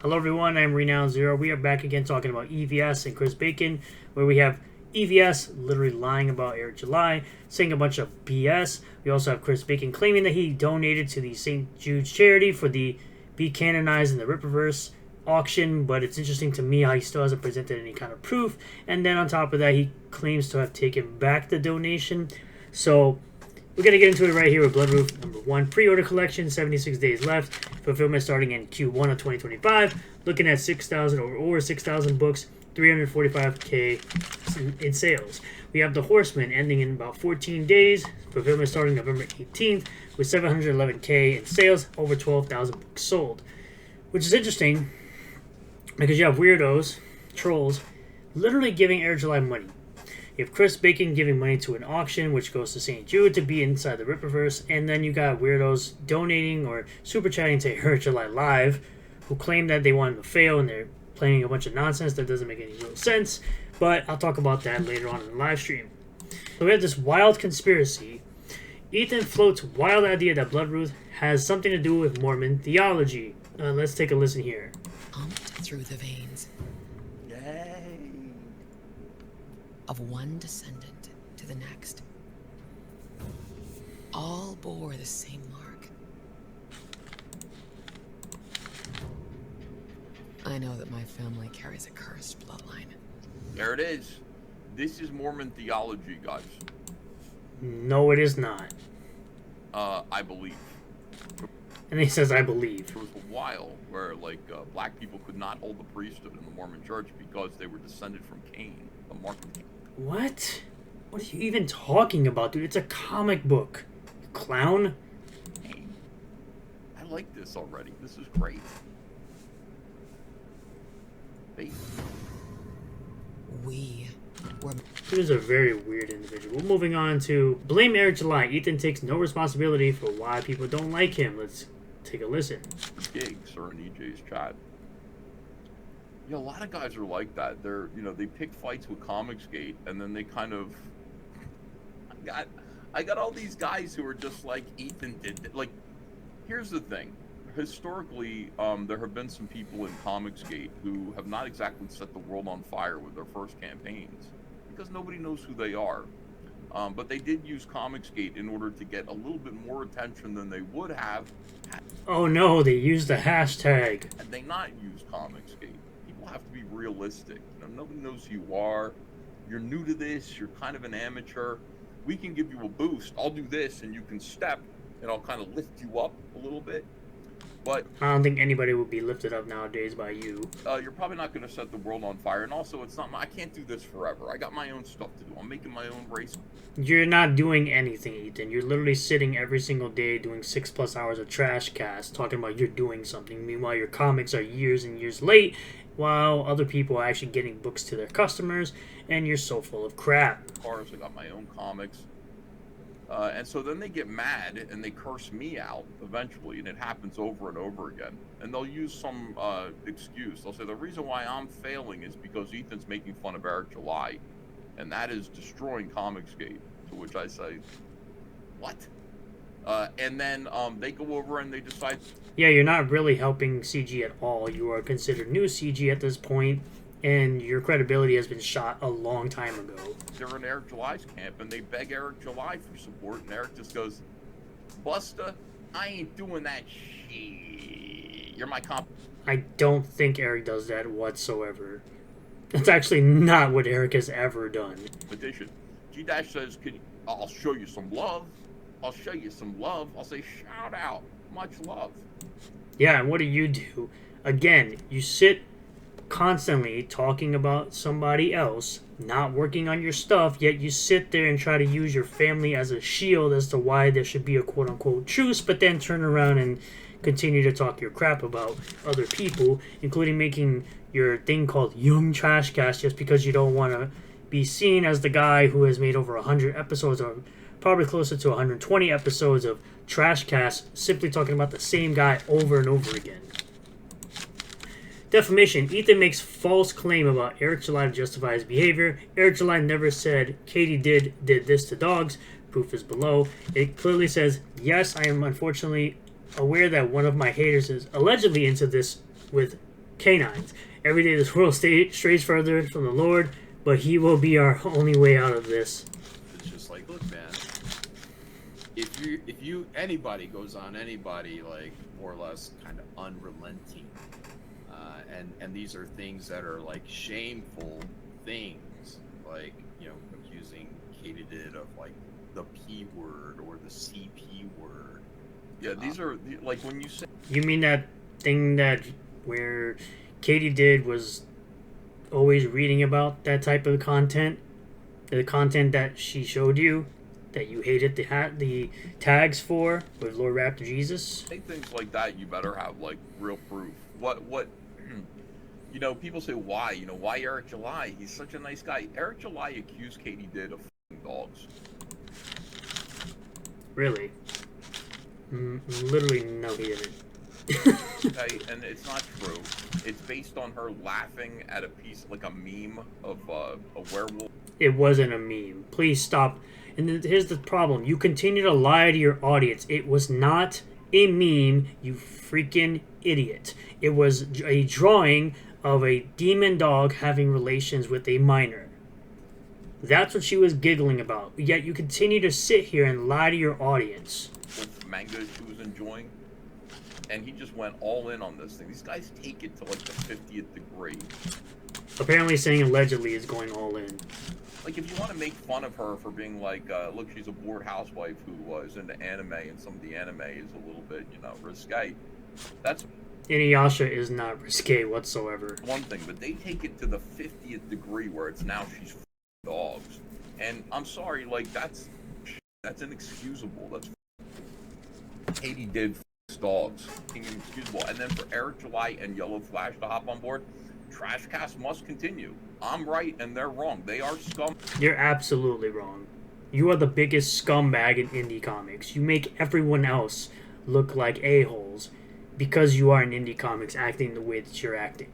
Hello everyone, I'm Renown Zero. We are back again talking about EVS and Chris Bacon, where we have EVS literally lying about Eric July, saying a bunch of BS. We also have Chris Bacon claiming that he donated to the St. Jude's charity for the Be Canonized in the Rippaverse auction, but it's interesting to me how he still hasn't presented any kind of proof. And then on top of that, he claims to have taken back the donation. So we're going to get into it right here with Bloodroof number 1. Pre-order collection, 76 days left. Fulfillment starting in Q1 of 2025. Looking at 6,000 or over 6,000 books, 345K in sales. We have The Horseman ending in about 14 days. Fulfillment starting November 18th with 711K in sales, over 12,000 books sold. Which is interesting because you have weirdos, trolls, literally giving Eric July money. You have Chris Bacon giving money to an auction, which goes to St. Jude to be inside the Rippaverse, and then you got weirdos donating or super chatting to Eric July Live, who claim that they want him to fail, and they're playing a bunch of nonsense that doesn't make any real sense, but I'll talk about that later on in the live stream. So we have this wild conspiracy. Ethan floats wild idea that Bloodroof has something to do with Mormon theology. Let's take a listen here. Pumped through the veins of one descendant to the next. All bore the same mark. I know that my family carries a cursed bloodline. There it is. This is Mormon theology, guys. No, it is not. I believe. And he says, I believe. There was a while where, black people could not hold the priesthood in the Mormon church because they were descended from Cain, the mark of Cain. What? What are you even talking about, dude? It's a comic book. You clown. Hey, I like this already. This is great. Hey. We were... He was a very weird individual. Moving on to Blame Eric July. Ethan takes no responsibility for why people don't like him. Let's take a listen. Gigs or in EJ's chat. Yeah, a lot of guys are like that. They're, they pick fights with Comicsgate, and then they kind of... I got all these guys who are just like Ethan did. Like, here's the thing. Historically, there have been some people in Comicsgate who have not exactly set the world on fire with their first campaigns, because nobody knows who they are. But they did use Comicsgate in order to get a little bit more attention than they would have. Oh no, they used the hashtag. Had they not used Comicsgate. People have to be realistic. Nobody knows who you are. You're new to this. You're kind of an amateur. We can give you a boost. I'll do this, and you can step, and I'll kind of lift you up a little bit. But I don't think anybody would be lifted up nowadays by you. You're probably not going to set the world on fire. And also, it's not. I can't do this forever. I got my own stuff to do. I'm making my own race. You're not doing anything, Ethan. You're literally sitting every single day doing 6+ hours of trash cast, talking about you're doing something. Meanwhile, your comics are years and years late, while other people are actually getting books to their customers, and you're so full of crap. Cars, I got my own comics. And so then they get mad and they curse me out eventually, and it happens over and over again. And they'll use some excuse. They'll say the reason why I'm failing is because Ethan's making fun of Eric July, and that is destroying Comicsgate. To which I say, what? And then they go over and they decide. Yeah, you're not really helping CG at all. You are considered new CG at this point, and your credibility has been shot a long time ago. They're in Eric July's camp, and they beg Eric July for support, and Eric just goes, Busta, I ain't doing that shit. You're my comp. I don't think Eric does that whatsoever. That's actually not what Eric has ever done. Addition. G-Dash says, I'll show you some love. I'll show you some love. I'll say, shout out. Much love. Yeah, and what do? Again, you sit constantly talking about somebody else, not working on your stuff, yet you sit there and try to use your family as a shield as to why there should be a quote-unquote truce, but then turn around and continue to talk your crap about other people, including making your thing called Young Trashcast just because you don't want to be seen as the guy who has made over 100 episodes, or probably closer to 120 episodes of Trashcast, simply talking about the same guy over and over again. Defamation. Ethan makes false claim about Eric July to justify his behavior. Eric July never said Katie did this to dogs. Proof is below. It clearly says, yes, I am unfortunately aware that one of my haters is allegedly into this with canines. Every day this world strays further from the Lord, but He will be our only way out of this. It's just like, look, man. If anybody goes on anybody, like, more or less kind of unrelenting, and these are things that are like shameful things, like, you know, accusing Katydid of like the P word or the CP word. Yeah, these are like when you say. You mean that thing that where Katydid was always reading about that type of content, the content that she showed you, that you hated the tags for with Lord Raptor Jesus? Say things like that, you better have like real proof. What you know, people say why, you know, why Eric July? He's such a nice guy. Eric July accused Katydid of f***ing dogs. Really? Literally, no, he didn't. Okay, and it's not true. It's based on her laughing at a piece, like a meme of a werewolf. It wasn't a meme. Please stop. And here's the problem. You continue to lie to your audience. It was not a meme, you freaking idiot. It was a drawing of a demon dog having relations with a minor. That's what she was giggling about. Yet you continue to sit here and lie to your audience. With manga she was enjoying, and he just went all in on this thing. These guys take it to like the 50th degree. Apparently saying allegedly is going all in. Like, if you want to make fun of her for being like, look, she's a bored housewife who was into anime, and some of the anime is a little bit, you know, risque. That's Inuyasha is not risque whatsoever. one thing, but they take it to the 50th degree where it's now she's dogs. And I'm sorry, like, that's inexcusable. That's Katydid dogs. Inexcusable. And then for Eric July and Yellow Flash to hop on board, Trashcast must continue. I'm right and they're wrong. They are scum. You're absolutely wrong. You are the biggest scumbag in indie comics. You make everyone else look like a-holes because you are in indie comics acting the way that you're acting.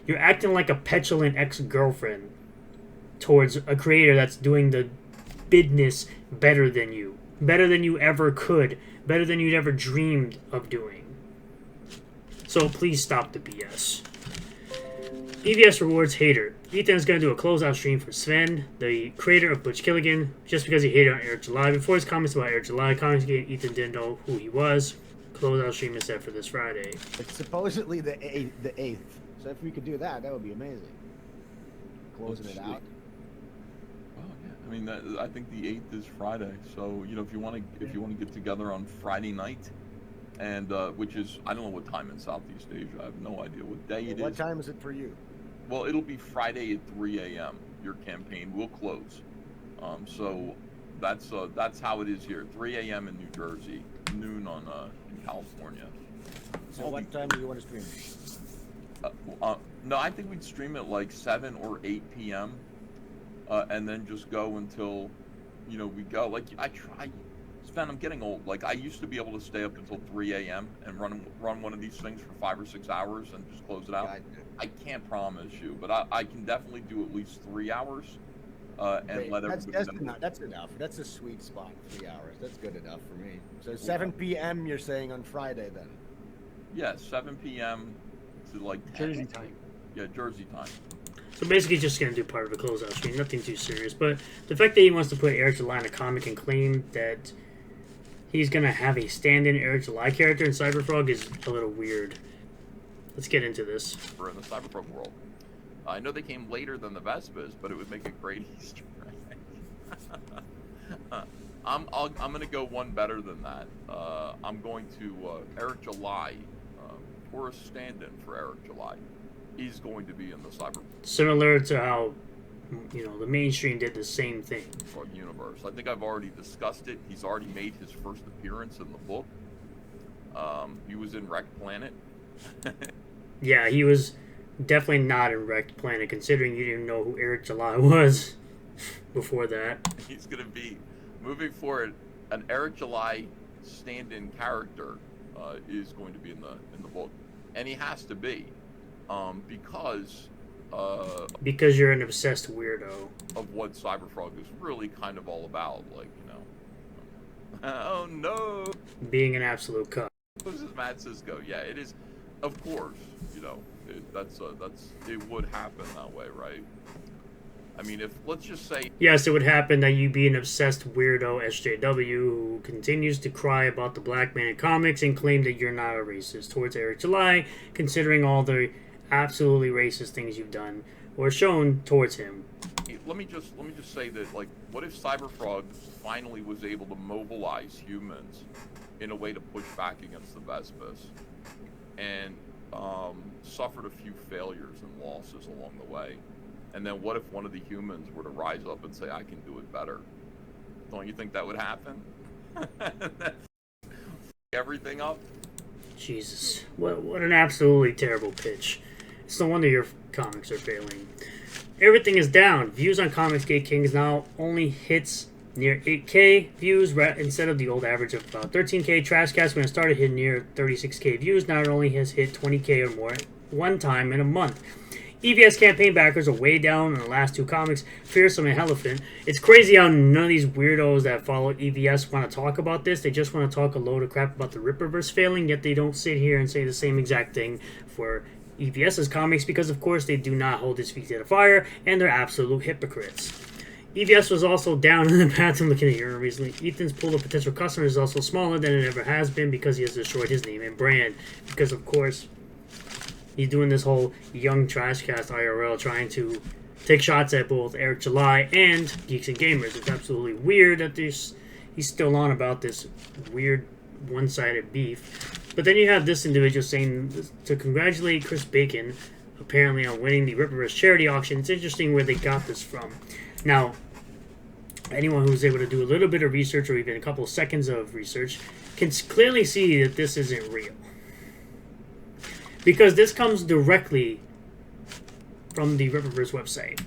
You're acting like a petulant ex-girlfriend towards a creator that's doing the business better than you. Better than you ever could. Better than you'd ever dreamed of doing. So please stop the BS. EVS rewards hater. Ethan is going to do a closeout stream for Sven, the creator of Butch Killigan, just because he hated on Eric July. Before his comments about Eric July, Ethan didn't know who he was. Closeout stream is set for this Friday. It's supposedly the 8th. So if we could do that, that would be amazing. Closing it out. Oh yeah, I mean, I think the 8th is Friday. So, you know, if you want to get together on Friday night, and which is, I don't know what time in Southeast Asia. I have no idea what day it is. What time is it for you? Well, it'll be Friday at 3 a.m. Your campaign will close. So that's how it is here. 3 a.m. in New Jersey, noon on in California. So what time do you want to stream? No, I think we'd stream at like 7 or 8 p.m. And then just go until, you know, we go. Like, I try. Sven, I'm getting old. Like, I used to be able to stay up until 3 a.m. and run one of these things for 5 or 6 hours and just close it out. I can't promise you, but I can definitely do at least 3 hours and let everybody know. That's enough. That's a sweet spot, 3 hours. That's good enough for me. So 7 p.m. you're saying on Friday then? Yeah, 7 p.m. to like 10. Jersey time. Yeah, Jersey time. So basically just going to do part of a closeout stream, nothing too serious. But the fact that he wants to put Eric July in a comic and claim that he's going to have a stand-in Eric July character in Cyberfrog is a little weird. Let's get into this. For in the Cyberpunk world. I know they came later than the Vespas, but it would make a great Easter egg. I'm going to go one better than that. I'm going to Eric July, or a stand-in for Eric July. He's going to be in the Cyberpunk. Similar to how, you know, the mainstream did the same thing. Universe. I think I've already discussed it. He's already made his first appearance in the book. He was in Wrecked Planet. Yeah, he was definitely not in Wrecked Planet, considering you didn't know who Eric July was before that. He's going to be, moving forward, an Eric July stand-in character is going to be in the book. And he has to be, because you're an obsessed weirdo of what Cyberfrog is really kind of all about. Like, you know, oh no, being an absolute cuck. This is Matt Cisco. Yeah, it is. Of course, you know, That's it would happen that way, right? I mean, if let's just say Yes, it would happen that you be an obsessed weirdo SJW who continues to cry about the black man in comics and claim that you're not a racist towards Eric July, considering all the absolutely racist things you've done or shown towards him. let me just say that, like, what if Cyberfrog finally was able to mobilize humans in a way to push back against the Vespis and suffered a few failures and losses along the way? And then what if one of the humans were to rise up and say, I can do it better? Don't you think that would happen? Everything up? Jesus. What an absolutely terrible pitch. It's no wonder your comics are failing. Everything is down. Views on Comicsgate Kings now only hits near 8K views instead of the old average of about 13K. Trashcast, when it started, hit near 36K views. Now it only has hit 20K or more one time in a month. EVS campaign backers are way down in the last two comics, Fearsome and Elephant. It's crazy how none of these weirdos that follow EVS want to talk about this. They just want to talk a load of crap about the Rippaverse failing, yet they don't sit here and say the same exact thing for EVS's comics because, of course, they do not hold his feet to the fire, and they're absolute hypocrites. EVS was also down in the past. I'm looking at here recently. Ethan's pool of potential customers is also smaller than it ever has been because he has destroyed his name and brand. Because, of course, he's doing this whole young Trashcast IRL trying to take shots at both Eric July and Geeks and Gamers. It's absolutely weird that he's still on about this weird one-sided beef. But then you have this individual saying to congratulate Chris Bacon, apparently on winning the Rippaverse charity auction. It's interesting where they got this from. Now, anyone who's able to do a little bit of research or even a couple of seconds of research can clearly see that this isn't real. Because this comes directly from the Rippaverse website.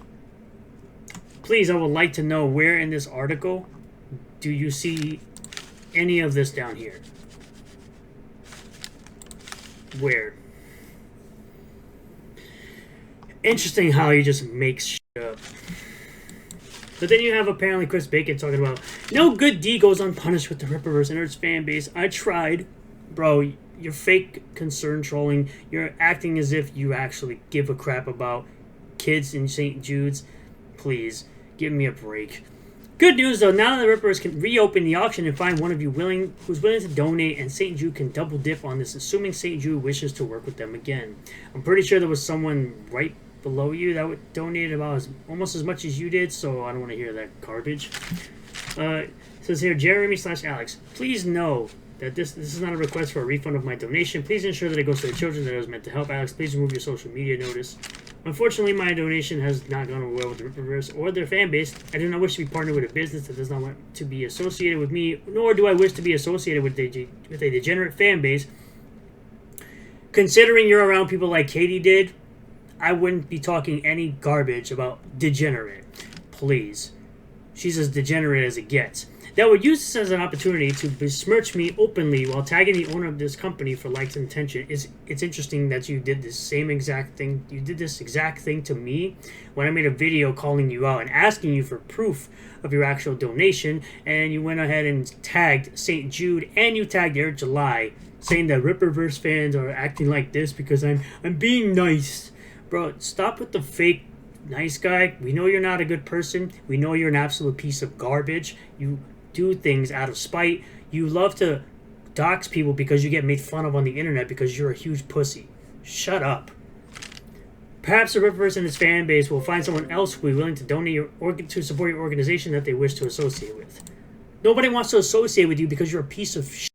Please, I would like to know where in this article do you see any of this down here? Where? Interesting how he just makes shit up. But then you have apparently Chris Bacon talking about no good deed goes unpunished with the Rippaverse and its fan base. I tried. Bro, you're fake concern trolling. You're acting as if you actually give a crap about kids in St. Jude's. Please, give me a break. Good news though, now that the Rippaverse can reopen the auction and find one of you who's willing to donate, and St. Jude can double dip on this, assuming St. Jude wishes to work with them again. I'm pretty sure there was someone right below you that would donate about almost as much as you did, so I don't want to hear that garbage. It says here, Jeremy/Alex, please know that this is not a request for a refund of my donation. Please ensure that it goes to the children that it was meant to help. Alex, please remove your social media notice. Unfortunately, my donation has not gone over well with the Rippaverse or their fan base. I do not wish to be partnered with a business that does not want to be associated with me, nor do I wish to be associated with a degenerate fan base. Considering you're around people like Katie did, I wouldn't be talking any garbage about degenerate. Please. She's as degenerate as it gets. That would use this as an opportunity to besmirch me openly while tagging the owner of this company for likes and attention. It's interesting that you did this same exact thing. You did this exact thing to me when I made a video calling you out and asking you for proof of your actual donation, and you went ahead and tagged St. Jude and you tagged Eric July, saying that Rippaverse fans are acting like this because I'm being nice. Bro, stop with the fake nice guy. We know you're not a good person. We know you're an absolute piece of garbage. You do things out of spite. You love to dox people because you get made fun of on the internet because you're a huge pussy. Shut up. Perhaps the Rippaverse and its fan base will find someone else who will be willing to donate to support your organization that they wish to associate with. Nobody wants to associate with you because you're a piece of shit.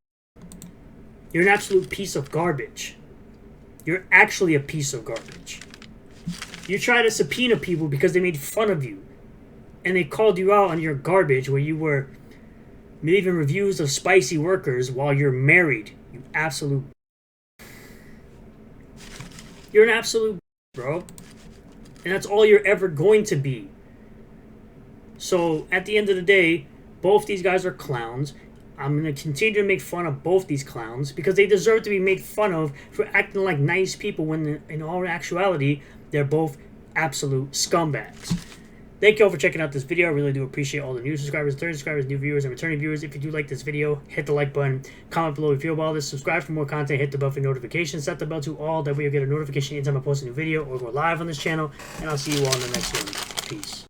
You're an absolute piece of garbage. You're actually a piece of garbage. You try to subpoena people because they made fun of you. And they called you out on your garbage where you were leaving reviews of spicy workers while you're married. You absolute... You're an absolute bro. And that's all you're ever going to be. So, at the end of the day, both these guys are clowns. I'm going to continue to make fun of both these clowns because they deserve to be made fun of for acting like nice people when in all actuality, they're both absolute scumbags. Thank you all for checking out this video. I really do appreciate all the new subscribers, 30 subscribers, new viewers, and returning viewers. If you do like this video, hit the like button, comment below if you feel about this, subscribe for more content, hit the bell for notifications, set the bell to all, that way you'll get a notification anytime I post a new video or go live on this channel, and I'll see you all in the next one. Peace.